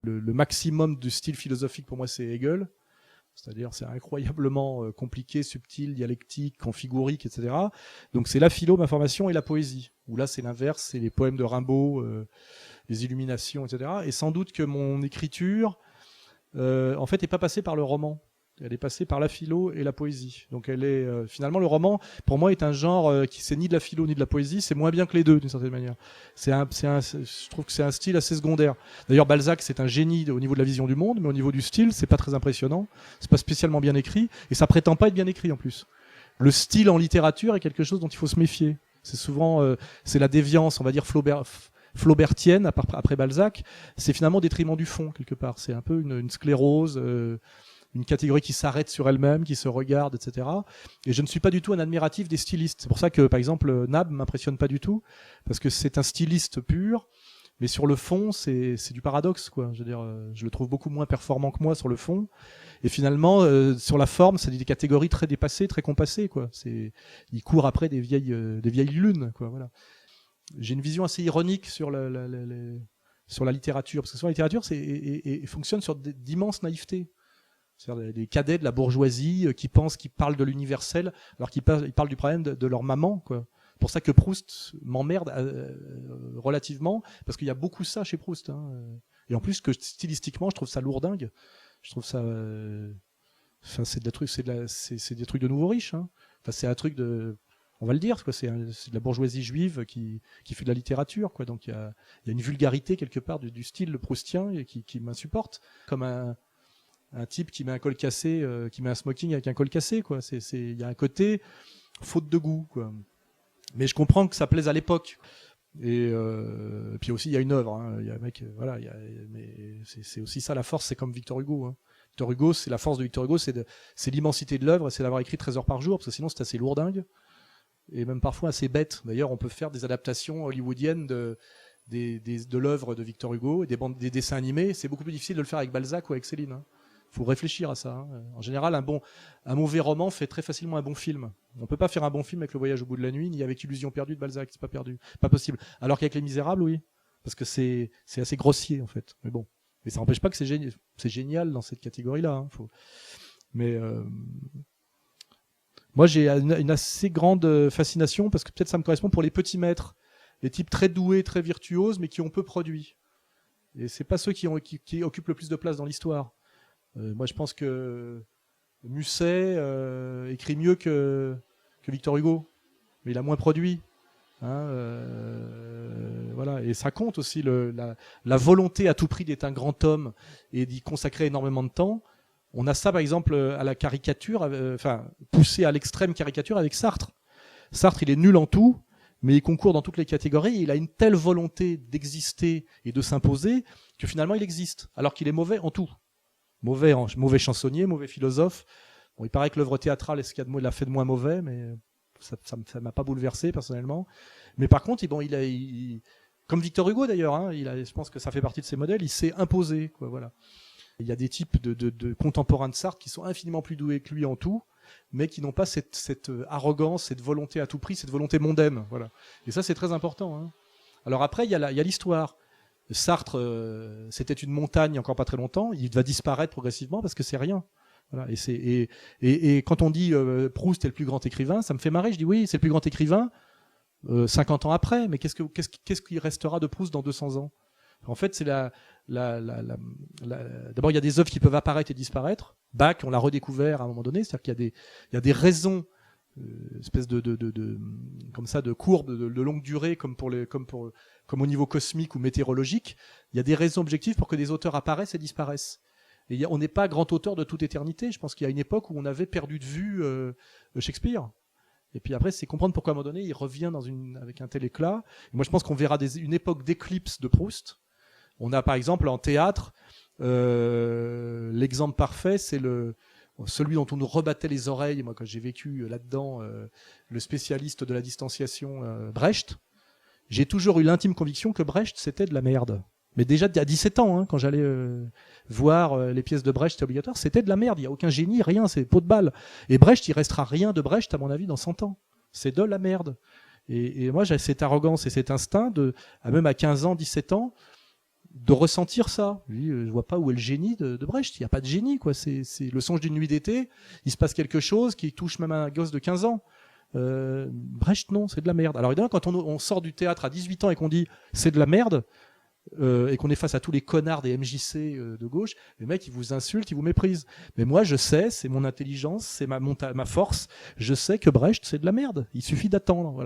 Le maximum du style philosophique pour moi, c'est Hegel. C'est-à-dire, c'est incroyablement compliqué, subtil, dialectique, configurique, etc. Donc, c'est la philo, ma formation, et la poésie. Où là, c'est l'inverse, c'est les poèmes de Rimbaud, les illuminations, etc. Et sans doute que mon écriture, en fait, n'est pas passée par le roman. Elle est passée par la philo et la poésie. Donc, elle est finalement, le roman, pour moi, est un genre qui c'est ni de la philo ni de la poésie. C'est moins bien que les deux, d'une certaine manière. Je trouve que c'est un style assez secondaire. D'ailleurs, Balzac, c'est un génie au niveau de la vision du monde, mais au niveau du style, c'est pas très impressionnant. C'est pas spécialement bien écrit, et ça prétend pas être bien écrit en plus. Le style en littérature est quelque chose dont il faut se méfier. C'est souvent, c'est la déviance, on va dire flaubertienne après Balzac. C'est finalement au détriment du fond quelque part. C'est un peu une sclérose. Une catégorie qui s'arrête sur elle-même, qui se regarde, etc. Et je ne suis pas du tout un admiratif des stylistes. C'est pour ça que, par exemple, Nab m'impressionne pas du tout, parce que c'est un styliste pur, mais sur le fond, c'est du paradoxe, quoi. Je veux dire, je le trouve beaucoup moins performant que moi sur le fond. Et finalement, sur la forme, c'est des catégories très dépassées, très compassées, quoi. Il court après des vieilles lunes, quoi. Voilà. J'ai une vision assez ironique sur sur la littérature, parce que sur la littérature, fonctionne sur d'immenses naïvetés. C'est-à-dire des cadets de la bourgeoisie qui pensent qu'ils parlent de l'universel alors qu'ils parlent du problème de leur maman, quoi. C'est pour ça que Proust m'emmerde relativement, parce qu'il y a beaucoup ça chez Proust. Hein. Et en plus, que stylistiquement, je trouve ça lourdingue. Je trouve ça... c'est des trucs de nouveaux riches. Hein. Enfin, c'est un truc de... On va le dire, quoi. C'est de la bourgeoisie juive qui fait de la littérature, quoi. Donc il y a une vulgarité quelque part du style proustien et qui m'insupporte. Comme un type qui met un col cassé, qui met un smoking avec un col cassé, quoi. Il y a un côté faute de goût, quoi. Mais je comprends que ça plaise à l'époque. Et puis aussi, il y a une œuvre. Hein. Il y a un mec, voilà. Mais c'est aussi ça la force. C'est comme Victor Hugo. Hein. Victor Hugo, c'est la force de Victor Hugo, c'est l'immensité de l'œuvre, c'est d'avoir écrit 13 heures par jour, parce que sinon c'est assez lourdingue et même parfois assez bête. D'ailleurs, on peut faire des adaptations hollywoodiennes de l'œuvre de Victor Hugo et des dessins animés. C'est beaucoup plus difficile de le faire avec Balzac ou avec Céline. Hein. Faut réfléchir à ça. Hein. En général, un mauvais roman fait très facilement un bon film. On peut pas faire un bon film avec Le Voyage au bout de la nuit, ni avec Illusion perdue de Balzac, c'est pas possible. Alors qu'avec Les Misérables, oui, parce que c'est assez grossier en fait. Mais bon, mais ça n'empêche pas que c'est génial dans cette catégorie-là. Hein. Mais moi, j'ai une assez grande fascination parce que peut-être ça me correspond pour les petits maîtres, les types très doués, très virtuoses, mais qui ont peu produit. Et c'est pas ceux qui occupent le plus de place dans l'histoire. Moi, je pense que Musset écrit mieux que Victor Hugo, mais il a moins produit. Hein, voilà. Et ça compte aussi la volonté à tout prix d'être un grand homme et d'y consacrer énormément de temps. On a ça, par exemple, à la caricature, poussé à l'extrême caricature avec Sartre. Sartre, il est nul en tout, mais il concourt dans toutes les catégories. Et il a une telle volonté d'exister et de s'imposer que finalement, il existe, alors qu'il est mauvais en tout. Mauvais chansonnier, mauvais philosophe. Bon, il paraît que l'œuvre théâtrale est ce qu'il l'a fait de moins mauvais, mais ça m'a pas bouleversé personnellement. Mais par contre, comme Victor Hugo d'ailleurs, hein, je pense que ça fait partie de ses modèles, il s'est imposé, quoi, voilà. Il y a des types de contemporains de Sartre qui sont infiniment plus doués que lui en tout, mais qui n'ont pas cette arrogance, cette volonté à tout prix, cette volonté mondaine, voilà. Et ça, c'est très important. Hein. Alors après, il y a l'histoire. Sartre, c'était une montagne encore pas très longtemps. Il va disparaître progressivement parce que c'est rien. Voilà. Et quand on dit Proust est le plus grand écrivain, ça me fait marrer. Je dis oui, c'est le plus grand écrivain 50 ans après. Mais qu'est-ce qui restera de Proust dans 200 ans? En fait, c'est d'abord, il y a des œuvres qui peuvent apparaître et disparaître. Bach, on l'a redécouvert à un moment donné. C'est-à-dire qu'il y a des raisons, espèce comme ça, de courbes de longue durée, comme au niveau cosmique ou météorologique. Il y a des raisons objectives pour que des auteurs apparaissent et disparaissent. Et on n'est pas grand auteur de toute éternité. Je pense qu'il y a une époque où on avait perdu de vue Shakespeare. Et puis après, c'est comprendre pourquoi à un moment donné, il revient avec un tel éclat. Et moi, je pense qu'on verra une époque d'éclipse de Proust. On a par exemple en théâtre, l'exemple parfait, c'est celui dont on nous rebattait les oreilles. Moi, quand j'ai vécu là-dedans, le spécialiste de la distanciation, Brecht, j'ai toujours eu l'intime conviction que Brecht, c'était de la merde. Mais déjà à 17 ans, hein, quand j'allais voir les pièces de Brecht, c'était obligatoire, c'était de la merde. Il n'y a aucun génie, rien, c'est peau de balle. Et Brecht, il restera rien de Brecht, à mon avis, dans 100 ans. C'est de la merde. Et moi, j'ai cette arrogance et cet instinct même à 15 ans, 17 ans, de ressentir ça. Je vois pas où est le génie de Brecht. Il n'y a pas de génie, quoi. C'est le songe d'une nuit d'été. Il se passe quelque chose qui touche même un gosse de 15 ans. Brecht, non, c'est de la merde. Alors évidemment, quand on sort du théâtre à 18 ans et qu'on dit c'est de la merde, et qu'on est face à tous les connards des MJC de gauche, les mecs ils vous insultent, ils vous méprisent. Mais moi je sais, c'est mon intelligence, c'est ma force, je sais que Brecht c'est de la merde. Il suffit d'attendre. Voilà.